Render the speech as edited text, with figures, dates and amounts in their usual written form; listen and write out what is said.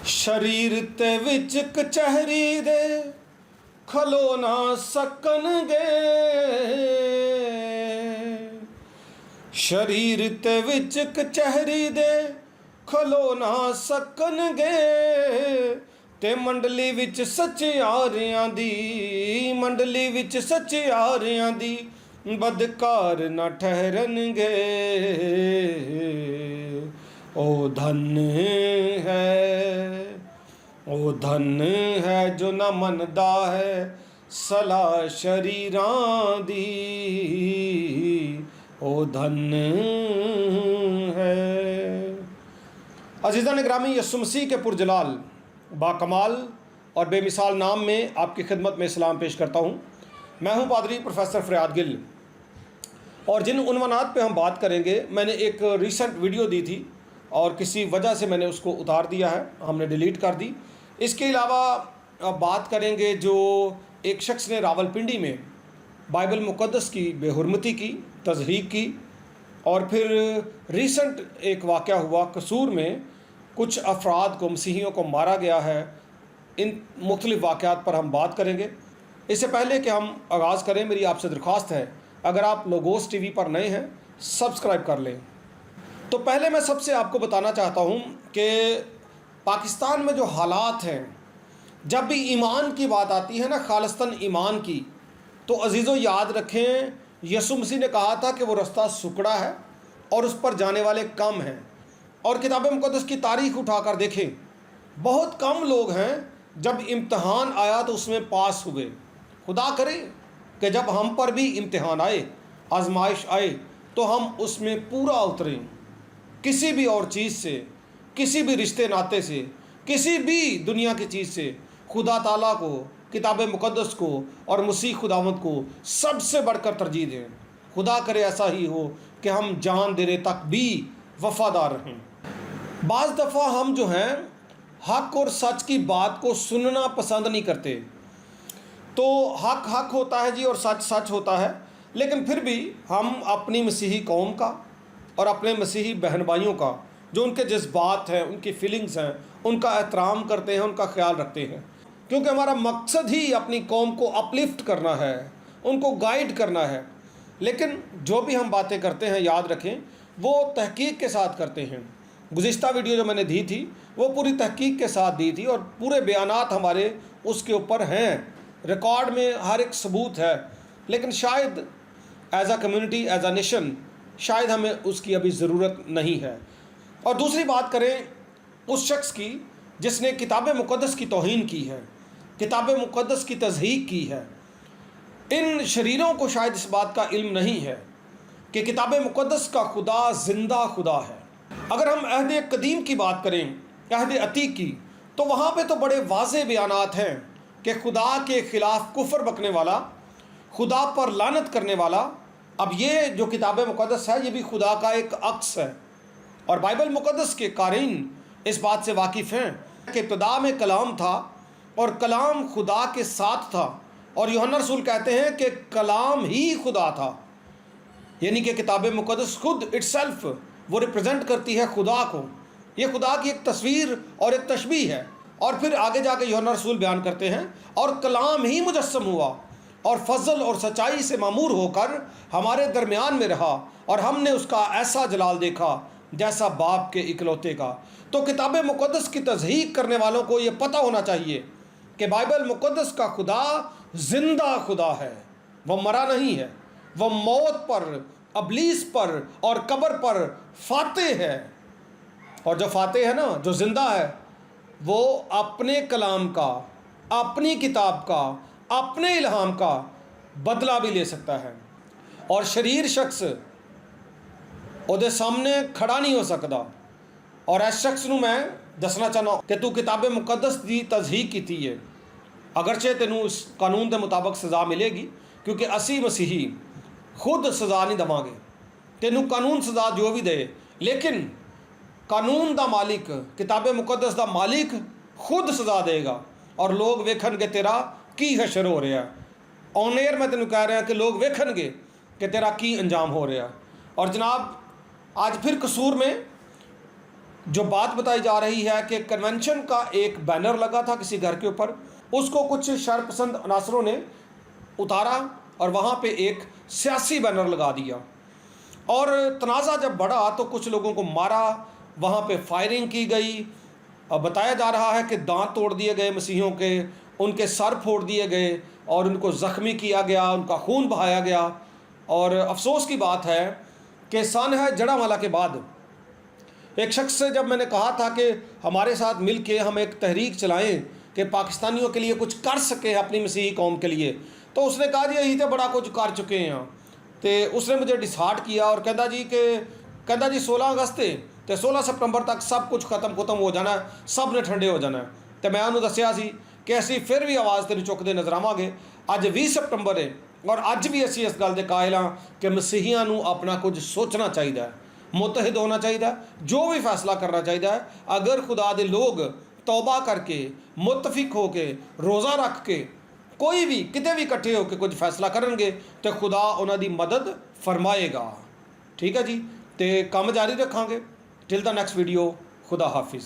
शरीर ते विच कचहरी दे खलो ना सकणगे। शरीर ते विच कचहरी दे खलो ना सकणगे। ते मंडली विच सचियारियां दी, मंडली विच सचियारियां दी बदकार न ठहरनगे। ओ धन है, ओ धन है जो न मनदा है सलाह शरीरां दी। ओ धन है। अज़ीज़ान गिरामी, यसु मसीह के पुरजलाल बाकमाल और बेमिसाल नाम में आपकी खिदमत में सलाम पेश करता हूँ। मैं हूँ पादरी प्रोफेसर फरियाद गिल, और जिन उन्वानात पे हम बात करेंगे, मैंने एक रीसेंट वीडियो दी थी और किसी वजह से मैंने उसको उतार दिया है, हमने डिलीट कर दी। इसके अलावा बात करेंगे जो एक शख्स ने रावलपिंडी में बाइबल मुक़द्दस की बेहुरमती की, तज़हीक की, और फिर रीसेंट एक वाक़या हुआ कसूर में कुछ अफराद को, मसीहियों को मारा गया है। इन मुख्तलिफ़ वाक़यात पर हम बात करेंगे। इससे पहले कि हम आगाज़ करें, मेरी आपसे दरख्वास्त है, अगर आप लोगोस टीवी पर नए हैं सब्सक्राइब कर लें। तो पहले मैं सबसे आपको बताना चाहता हूँ कि पाकिस्तान में जो हालात हैं, जब भी ईमान की बात आती है ना, खालिस्तन ईमान की, तो अजीज़ों याद रखें, यसु मसीह ने कहा था कि वो रास्ता सुकड़ा है और उस पर जाने वाले कम हैं। और किताब मुक़द्दस की तारीख़ उठाकर देखें, बहुत कम लोग हैं जब इम्तहान आया तो उसमें पास हुए। खुदा करे कि जब हम पर भी इम्तहान आए, आजमाइश आए, तो हम उसमें पूरा उतरें। किसी भी और चीज़ से, किसी भी रिश्ते नाते से, किसी भी दुनिया की चीज़ से खुदा ताला को, किताब मुक़द्दस को और मसीह खुदावंद को सबसे बढ़कर तरजीह दें। खुदा करे ऐसा ही हो कि हम जान देने तक भी वफ़ादार रहें। बाज़ दफ़ा हम जो हैं हक़ और सच की बात को सुनना पसंद नहीं करते। तो हक़ हक़ होता है जी और सच सच होता है, लेकिन फिर भी हम अपनी मसीही कौम का और अपने मसीही बहन भाइयों का, जो उनके जज्बात हैं, उनकी फीलिंग्स हैं, उनका एहतराम करते हैं, उनका ख्याल रखते हैं। क्योंकि हमारा मकसद ही अपनी कौम को अपलिफ्ट करना है, उनको गाइड करना है। लेकिन जो भी हम बातें करते हैं, याद रखें, वो तहकीक के साथ करते हैं। गुज़िश्ता वीडियो जो मैंने दी थी वो पूरी तहकीक के साथ दी थी और पूरे बयानात हमारे उसके ऊपर हैं, रिकॉर्ड में हर एक सबूत है। लेकिन शायद as uh community, as a nation, शायद हमें उसकी अभी ज़रूरत नहीं है। और दूसरी बात करें उस शख्स की जिसने किताब मुक़द्दस की तौहीन की है, किताब मुक़द्दस की तज़हीक की है। इन शरीरों को शायद इस बात का इल्म नहीं है कि किताब मुक़द्दस का खुदा ज़िंदा खुदा है। अगर हम अहद कदीम की बात करें, अहद अतीक की, तो वहाँ पे तो बड़े वाज़े बयानात हैं कि खुदा के ख़िलाफ़ कुफ्र बकने वाला, खुदा पर लानत करने वाला, अब ये जो किताब मुक़द्दस है ये भी खुदा का एक अक्स है। और बाइबल मुक़द्दस के क़ारीन इस बात से वाकिफ़ हैं कि इब्तिदा में कलाम था और कलाम खुदा के साथ था, और यूहन्ना रसूल कहते हैं कि कलाम ही खुदा था। यानी कि किताब मुक़द्दस खुद इटसेल्फ वो रिप्रेजेंट करती है खुदा को। ये खुदा की एक तस्वीर और एक तशबीह है। और फिर आगे जाके यूहन्ना रसूल बयान करते हैं, और कलाम ही मुजस्सम हुआ और फजल और सच्चाई से मामूर होकर हमारे दरमियान में रहा, और हमने उसका ऐसा जलाल देखा जैसा बाप के इकलौते का। तो किताब मुक़द्दस की तज़हीक करने वालों को ये पता होना चाहिए कि बाइबल मुक़द्दस का खुदा ज़िंदा खुदा है, वह मरा नहीं है। वह मौत पर, अबलीस पर और कब्र पर फातेह है। और जो फातेह है ना, जो ज़िंदा है, वो अपने कलाम का, अपनी किताब का, अपने इल्हाम का बदला भी ले सकता है। और शरीर शख्स ਉਹਦੇ सामने खड़ा नहीं हो सकता। और इस शख्स ਨੂੰ मैं दसना चाहना कि तू किताब मुक़द्दस की तज़हीक की है, अगरचे तेनू इस कानून के मुताबिक सज़ा मिलेगी, क्योंकि असी मसीही खुद सज़ा नहीं देवांगे। तेनू कानून सज़ा जो भी दे, लेकिन कानून का मालिक, किताब मुक़द्दस का मालिक खुद सज़ा देगा। और लोग वेखणगे तेरा की हशर हो रहा है। ऑन एयर मैं तेनू कह रहा कि लोग वेखणगे कि तेरा की अंजाम हो रहा। और जनाब, आज फिर कसूर में جو بات بتائی جا رہی ہے کہ کنونشن کا ایک بینر لگا تھا کسی گھر کے اوپر، اس کو کچھ شر پسند عناصروں نے اتارا اور وہاں پہ ایک سیاسی بینر لگا دیا، اور تنازع جب بڑھا تو کچھ لوگوں کو مارا، وہاں پہ فائرنگ کی گئی، اور بتایا جا رہا ہے کہ دانت توڑ دیے گئے مسیحیوں کے، ان کے سر پھوڑ دیے گئے اور ان کو زخمی کیا گیا، ان کا خون بہایا گیا۔ اور افسوس کی بات ہے کہ سانحہ جڑاوالا کے بعد ایک شخص سے جب میں نے کہا تھا کہ ہمارے ساتھ مل کے ہم ایک تحریک چلائیں کہ پاکستانیوں کے لیے کچھ کر سکیں اپنی مسیحی قوم کے لیے، تو اس نے کہا جی یہی تو بڑا کچھ کر چکے ہیں۔ تو اس نے مجھے ڈسہارٹ کیا اور کہندا جی 16 اگست تے 16 سپٹمبر تک سب کچھ ختم ہو جانا ہے، سب نے ٹھنڈے ہو جانا ہے۔ تو میں انہوں دسیا سی کہ اسی پھر بھی آواز تیری چکتے نظر آواں گے۔ اج 20 سپٹمبر ہے اور اج بھی اسی اس گل دے قائل ہاں کہ مسیحیاں نو اپنا کچھ سوچنا چاہیے، متحد ہونا چاہیے، جو بھی فیصلہ کرنا چاہیے۔ اگر خدا دے لوگ توبہ کر کے، متفق ہو کے، روزہ رکھ کے، کوئی بھی کتے بھی کٹھے ہو کے کچھ فیصلہ کرن گے تو خدا انہاں دی مدد فرمائے گا۔ ٹھیک ہے جی، تے کام جاری رکھاں گے۔ ٹل دا نیکسٹ ویڈیو، خدا حافظ۔